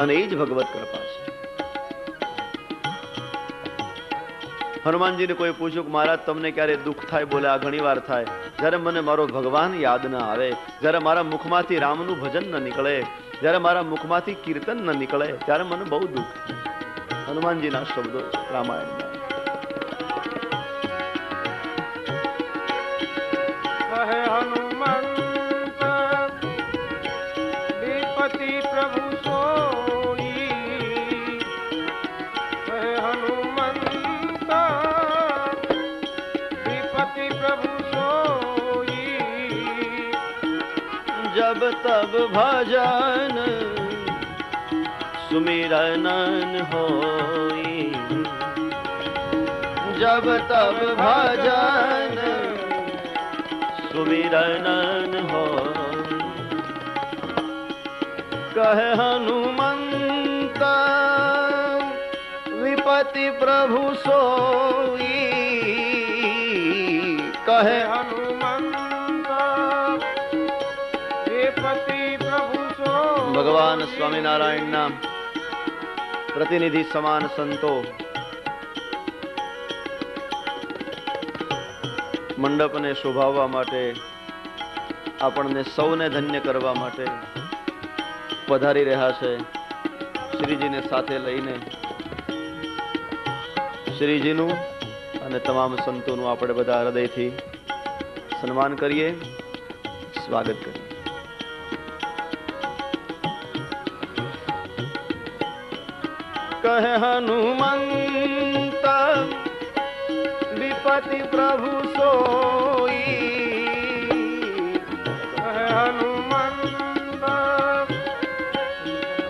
અને એ જ ભગવત કૃપા છે. હનુમાનજીને કોઈ પૂછ્યું કે મહારાજ તમને ક્યારે દુઃખ થાય? બોલે આ ઘણી વાર થાય, જ્યારે મને મારો ભગવાન યાદ ન આવે, જ્યારે મારા મુખમાંથી રામનું ભજન ન નીકળે, જ્યારે મારા મુખમાંથી કીર્તન ન નીકળે, ત્યારે મને બહુ દુઃખ થાય. હનુમાનજીના શબ્દો રામાયણના. કહે હનુમંત વિપતિ પ્રભુ સોઈ, કહે હનુમંત વિપતિ પ્રભુ સોઈ, જબ તબ ભજન સુમિરન હોઈ, જબ તબ ભજન સુમિરન હો. કહે હનુમંત વિપતિ પ્રભુ સોઈ, કહે હનુમંત વિપતિ પ્રભુ સોઈ. ભગવાન સ્વામિનારાયણના પ્રતિનિધિ સમાન સંતો મંડપને શોભાવવા માટે, આપણને સૌને ધન્ય કરવા માટે પધારી રહ્યા છે. શ્રીજીને સાથે લઈને શ્રીજીનું અને તમામ સંતોનું આપણે બધા હૃદયથી સન્માન કરીએ, સ્વાગત કરીએ. કહે હનુમંત વિપતિ પ્રભુ સોઈ, કહે હનુમંત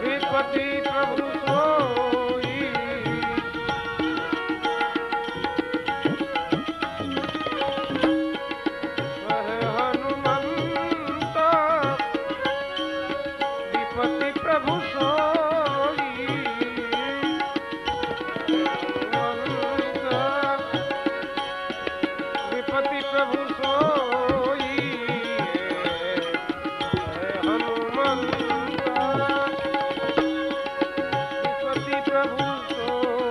વિપતિ પ્રભુ સોઈ, કહે હનુમંત વિપતિ પ્રભુ સોઈ, વિપતિ પ્રભુ સોઈ, હનુમંત વિપતિ પ્રભુ સોઈ.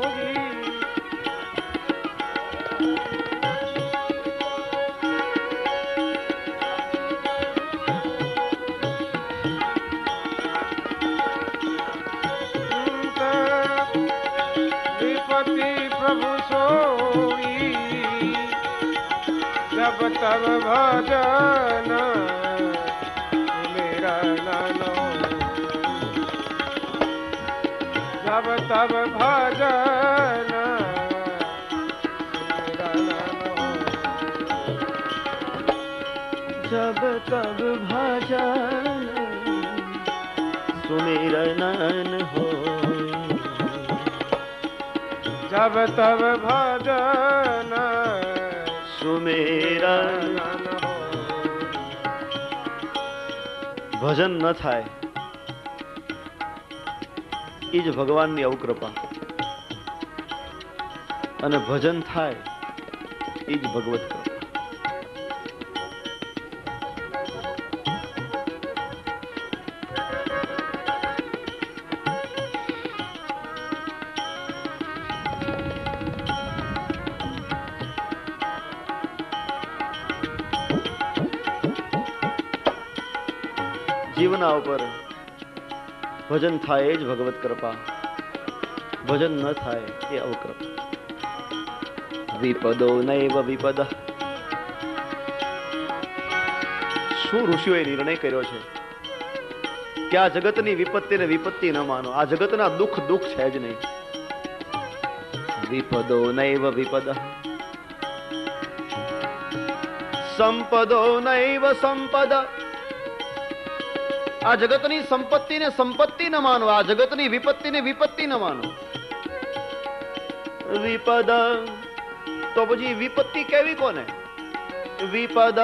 વિપતિ પ્રભુ સોઈ, જબ તબ ભજન સુમિરન, જબ તબ ભજન સુમિરન, જબ તબ ભજન સુમિરન હો, જબ તબ ભજન સુમિરન. ભજન ન થાય એ જ ભગવાનની અવકૃપા, અને ભજન થાય એ જ ભગવત કૃપા. જીવના ઉપર ભજન થાય એ જ ભગવત કૃપા, ભજન ન થાય એ અવકૃપા. વિપદો નૈવ વિપદ. શું ઋષિઓએ નિર્ણય કર્યો છે કે આ જગતની વિપત્તિને વિપત્તિ ન માનો, આ જગતના દુઃખ દુઃખ છે જ નહીં. વિપદો નૈવ વિપદ, સંપદો નૈવ સંપદ. આ જગતની સંપત્તિને સંપત્તિ ન માનો, આ જગતની વિપત્તિને વિપત્તિ ન માનો. વિપદ તો પછી વિપત્તિ કેવી કોને? વિપદ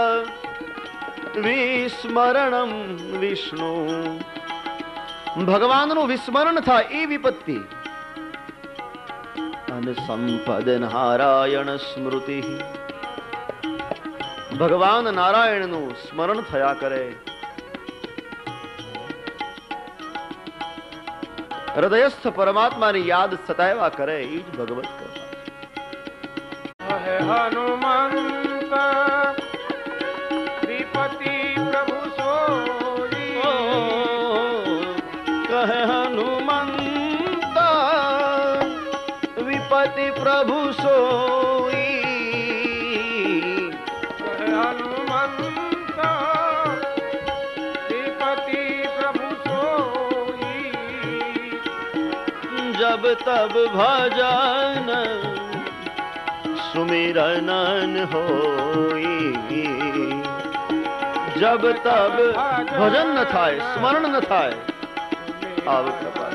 વિસ્મરણમ વિષ્ણુ, ભગવાનનું વિસ્મરણ થાય એ વિપત્તિ. અને સંપદ નારાયણ સ્મૃતિ, ભગવાન નારાયણનું સ્મરણ થયા કરે હૃદયસ્થ પરમાત્માની યાદ સતાવ્યા કરે એ જ ભગવત કૃપા. હે હનુમંત વિપતિ પ્રભુ સોઈ, કહે હનુમંત વિપતિ પ્રભુ સોઈ, હે હનુમંત વિપતિ પ્રભુ સોઈ, જબ તબ ભજન સુમિરન હોઈ, જબ તબ ભજન ન થાય, સ્મરણ ન થાય, આવ કૃપા.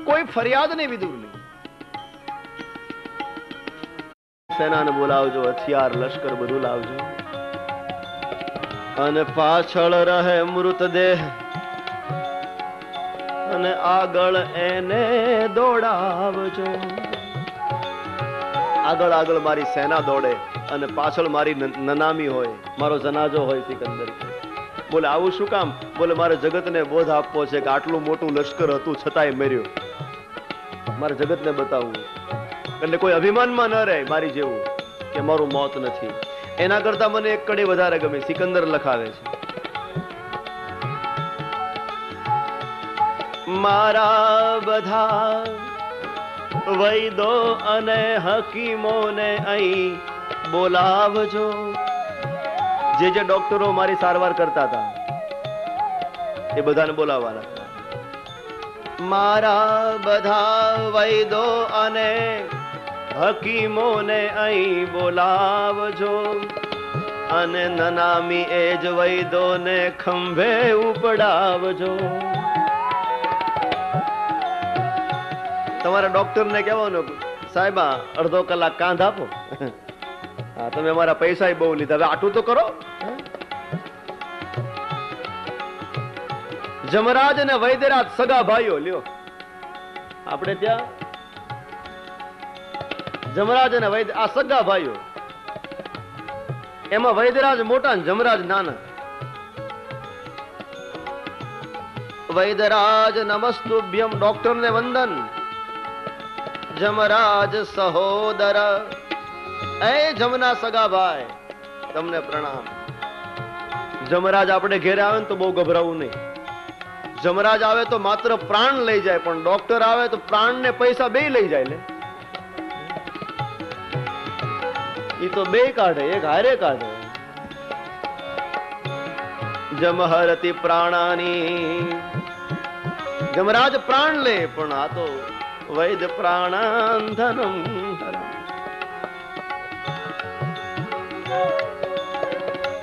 કોઈ ફરિયાદ નહીં, વિદુર નહીં. સેનાને બોલાવજો, હથિયાર લશ્કર બધું લાવજો, અને પાછળ રહે મૃતદેહ, અને આગળ એને દોડાવજો. આગળ આગળ મારી સેના દોડે અને પાછળ મારી નનામી હોય, મારો જનાજો હોય સિકંદર. બોલે આવું શું કામ? બોલે મારે જગતને બોધ આપવો છે કે આટલું મોટું લશ્કર હતું છતાંય મર્યો. મારે જગતને બતાવવું, એટલે કોઈ અભિમાનમાં ન રહે મારી જેવું કે મારું મોત નથી. એના કરતા મને એક કડી વધારે ગમે. સિકંદર લખાવે છે, મારા બધા વૈદો અને હકીમોને અહીં બોલાવજો. જે જે ડોક્ટરો મારી સારવાર કરતા હતા એ બધાને બોલાવવાના. મારા બધા વૈદો અને હકીમોને અહીં બોલાવજો, અને નનામી એ જ વૈદોને ખંભે ઉપડાવજો. તમારા ડોક્ટરને કહેવાનું, સાહેબ અડધો કલાક કાંધ આપો. હા, તમે અમારા પૈસા બહુ લીધા, હવે આટલું તો કરો. જમરાજ અને વૈદ્યરાજ સગા ભાઈઓ. લ્યો, આપણે ત્યાં જમરાજ અને વૈદ્ય આ સગા ભાઈઓ. એમાં વૈદ્યરાજ મોટા ને જમરાજ નાના. વૈદ્યરાજ નમસ્તુભ્યમ, ડોક્ટર ને વંદન. જમરાજ સહોદર, એ જમના સગા ભાઈ તમને પ્રણામ. જમરાજ આપણે ઘેરે આવે ને તો બહુ ગભરાવું નહીં. જમરાજ આવે તો માત્ર પ્રાણ લઈ જાય, પણ ડોક્ટર આવે તો પ્રાણ ને પૈસા બે લઈ જાય. લે, ઈ તો બે કાઢે, એક હારે કાઢે. જમહરતી પ્રાણાની, જમરાજ પ્રાણ લે, પણ આ તો વૈદ્ય પ્રાણાંધનમ.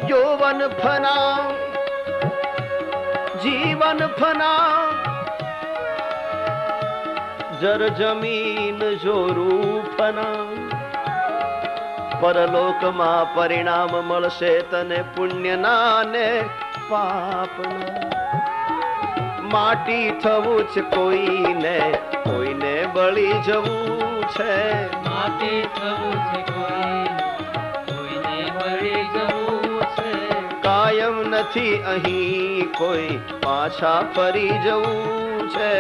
યૌવન ફના જીવન ફના, જર જમીન જોરું ફના. પરલોકમાં પરિણામ મળશે તને પુણ્યના ને પાપના. માટી થવું છે કોઈને, કોઈને બળી જવું છે. માટી થવું છે કોઈને બળી જવું છે. કાયમ નથી અહીં કોઈ, પાછા ફરી જવું છે.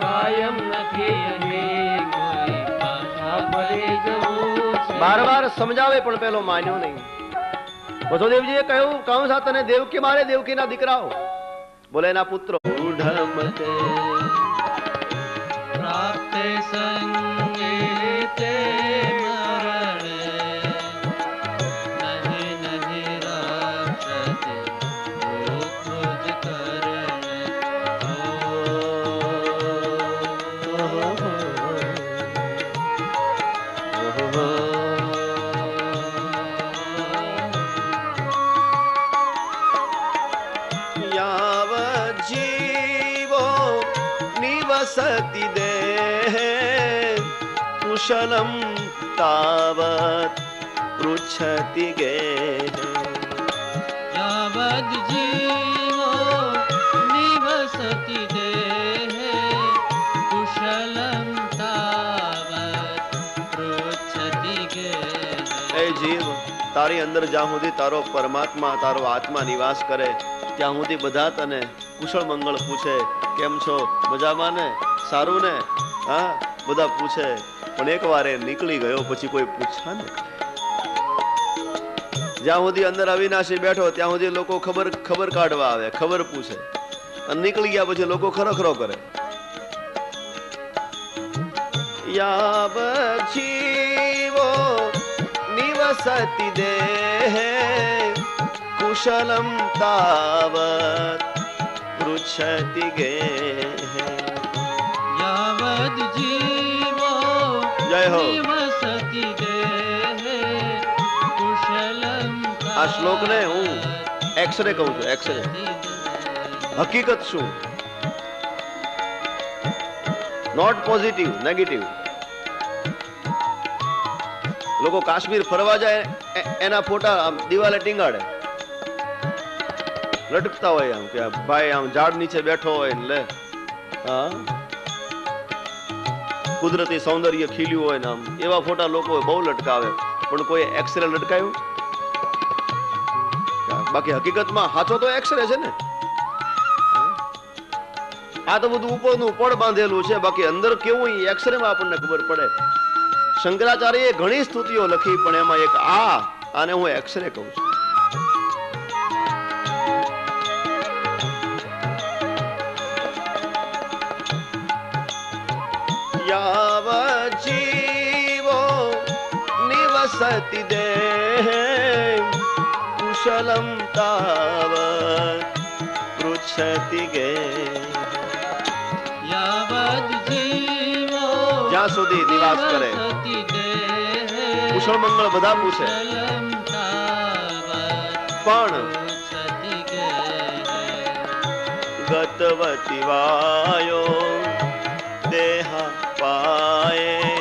કાયમ નથી અહીં કોઈ, પાછા ફરી જવું છે. બાર બાર સમજાવે પણ પેલો માન્યો નહીં. વસુદેવજીએ કહ્યું, કંસ આ તને દેવકી મારે, દેવકીના દીકરાઓ. બોલે એના પુત્રો. ઉઢમતે પ્રાપ્ત સંગીતે મરણે, નહીં નહીં રક્ષતે ભૂજ કરણે. સતી દે કુશલમ તાવત પૃચ્છતિ ગે. યાવદ જીવો નિવસતિ દેહે, કુશલમ તાવત પૃચ્છતિ ગે. એ જીવ, તારી અંદર જ્યાં સુધી તારો પરમાત્મા, તારો આત્મા નિવાસ કરે ત્યાં સુધી બધા તને કુશળ મંગળ પૂછે, કેમ છો, મજામાં ને, સારું ને, હા બધા પૂછે. પણ એક વાર એ નીકળી ગયો પછી કોઈ પૂછા ને. જ્યાં સુધી અંદર અવિનાશી બેઠો ત્યાં સુધી લોકો ખબર કાઢવા આવે, ખબર પૂછે, અને નીકળી ગયા પછી લોકો ખરો કરે. યાવ જીવો નિવસતિ દેહે કુશલમ તાવત પૃચ્છતિ ગેહે. यावद जीवो जय हो. निवसति देहे कुशलम આ શ્લોકને હું એક્સરે કહું છું, એક્સરે. હકીકત શું? Not positive, negative. લોકો કાશ્મીર ફરવા જાય એના ફોટા આમ દિવાલે ટીંગાડે, લટકતા હોય આમ કે ભાઈ આમ ઝાડ નીચે બેઠો હોય ને લે, હા કુદરતી સૌંદર્ય ખીલ્યું હોય ને આમ એવા ફોટા લોકો બહુ લટકાવે. પણ કોઈ એક્સરે લટકાયું? બાકી હકીકતમાં હાથો તો એક્સરે છે ને. આ તો બધું ઉપરનું પડ બાંધેલું છે, બાકી અંદર કેવું એક્સરે માં આપણને ખબર પડે. શંકરાચાર્યએ ઘણી સ્તુતિઓ લખી પણ એમાં એક આને હું એક્સરે કહું છું. યાવ જીવો નિવસતિ દેહે કુશલમ તાવત પૃચ્છતિ ગેહે. यावद जीवो જ્યાં સુધી નિવાસ કરે, निवसति देहे કુશળ મંગળ બધા પૂછે, कुशलम तावत् પણ पृच्छति गेहे. ગતવતી વાયો દેહા પાયે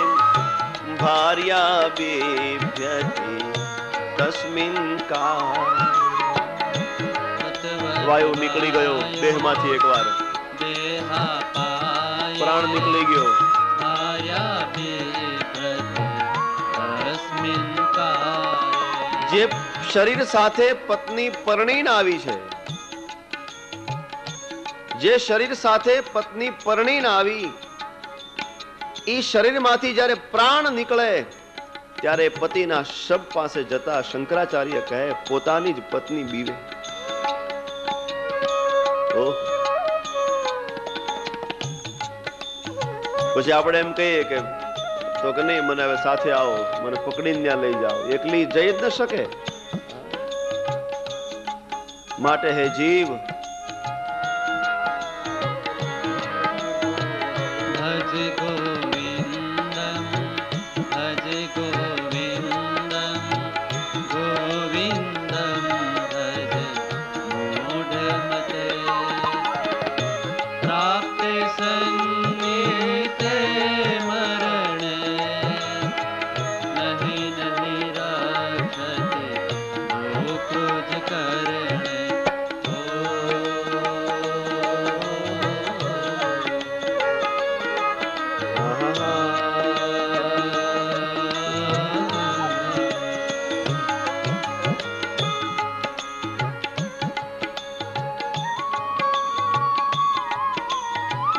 ભાર્યા બિભ્યતિ તસ્મિન કાય. વાયુ નીકળી ગયો દેહમાંથી એકવાર, देहा पाये પ્રાણ નીકળી ગયો. भार्या बिभ्रति तस्मिन् काये. જે શરીર સાથે પત્ની પરણીને આવી છે, જે શરીર સાથે પત્ની પરણીને આવી, ઈ શરીરમાંથી જ્યારે પ્રાણ નીકળે ત્યારે પતિના શબ પાસે જતા શંકરાચાર્ય કહે પોતાની જ પત્ની બીવે. પછી આપણે એમ કહીએ કે તો કે નહીં, મને હવે સાથે આવો, મને પકડીને ત્યાં લઈ જાઓ. એકલી જઈ જ ન શકે. માટે હે જીવ, भज गोविन्दं भज गोविन्दं गोविन्दं भज मूढमते. प्राप्ते सन्निहिते मरणे नहि नहि रक्षते गोक्रोध करणे.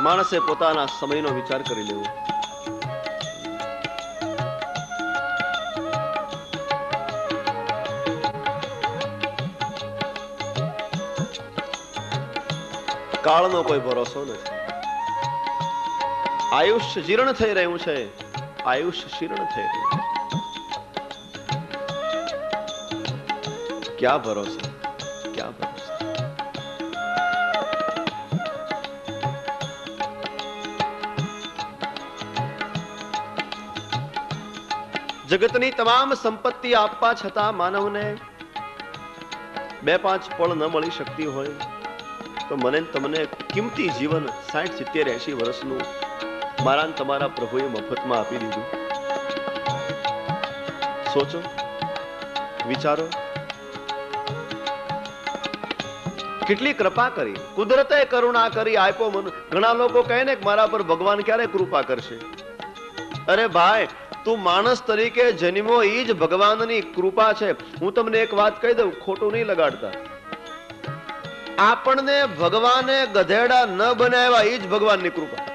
માણસે પોતાના સમયનો વિચાર કરી લેવો. કાળનો કોઈ ભરોસો નથી. આયુષ્ય જીર્ણ થઈ રહ્યું છે, આયુષ્ય શીર્ણ થઈ રહ્યું છે. ક્યાં ભરોસો, ક્યાં ભરોસો. જગતની તમામ સંપત્તિ આપવા છતાં માનવને 2-5 પળ ન મળી શકતી હોય તો મને તમને કિંમતી જીવન 60, 70, 80 વર્ષનું મારા ને તમારા પ્રભુએ મફતમાં આપી દીધું. સોચો, વિચારો, કેટલી કૃપા કરી, કુદરતે કરુણા કરી આપ્યો. ઘણા લોકો કહે ને કે મારા પર ભગવાન ક્યારે કૃપા કરશે. અરે ભાઈ, તું માણસ તરીકે જન્મો એ જ ભગવાનની કૃપા છે. હું તમને એક વાત કહી દઉં, ખોટું નહીં લગાડતા. આપણને ભગવાને ગધેડા ન બનાવ્યા, એ જ ભગવાનની કૃપા.